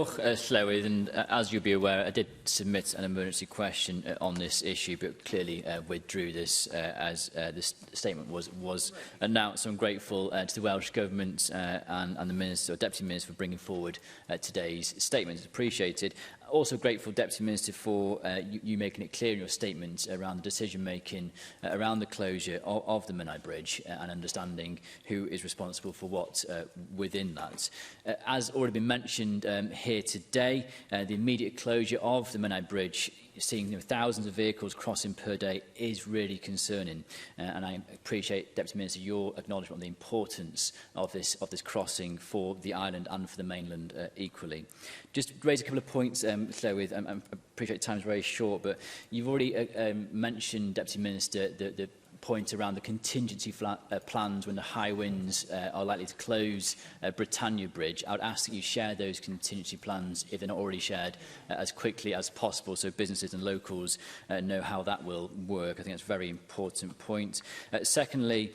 Llywydd, and as you'll be aware, I did submit an emergency question on this issue, but clearly withdrew this as this statement was announced. So I'm grateful to the Welsh Government and the Minister, or Deputy Minister, for bringing forward today's statement. It's appreciated. Also grateful, Deputy Minister, for you making it clear in your statement around the decision-making around the closure of the Menai Bridge and understanding who is responsible for what within that. As already been mentioned here today, the immediate closure of the Menai Bridge, seeing thousands of vehicles crossing per day, is really concerning. And I appreciate, Deputy Minister, your acknowledgement on the importance of this crossing for the island and for the mainland equally. Just raise a couple of points, Llywydd. I appreciate time's very short, but you've already mentioned, Deputy Minister, the point around the contingency plans when the high winds are likely to close Britannia Bridge. I would ask that you share those contingency plans, if they're not already shared, as quickly as possible, so businesses and locals know how that will work. I think that's a very important point. Secondly,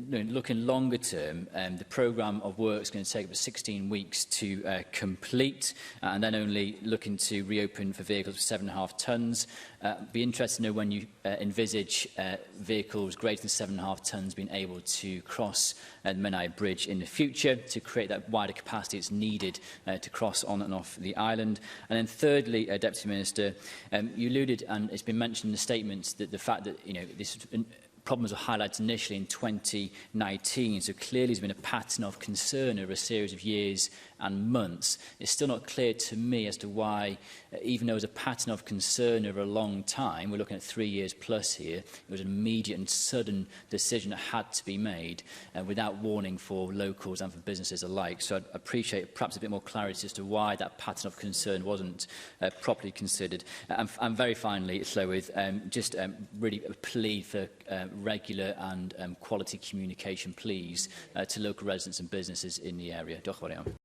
looking longer term, the programme of work is going to take about 16 weeks to complete, and then only looking to reopen for vehicles of 7.5 tonnes. Be interested to know when you envisage vehicles greater than 7.5 tonnes being able to cross the Menai Bridge in the future to create that wider capacity that's needed to cross on and off the island. And then thirdly, Deputy Minister, you alluded, and it's been mentioned in the statements, that the fact that this problems were highlighted initially in 2019, so clearly there's been a pattern of concern over a series of years and months. It's still not clear to me as to why, even though it was a pattern of concern over a long time, we're looking at 3 years plus here, it was an immediate and sudden decision that had to be made without warning for locals and for businesses alike. So I'd appreciate perhaps a bit more clarity as to why that pattern of concern wasn't properly considered. And very finally, Llywydd, just really a plea for regular and quality communication, please, to local residents and businesses in the area. Diolch yn fawr iawn.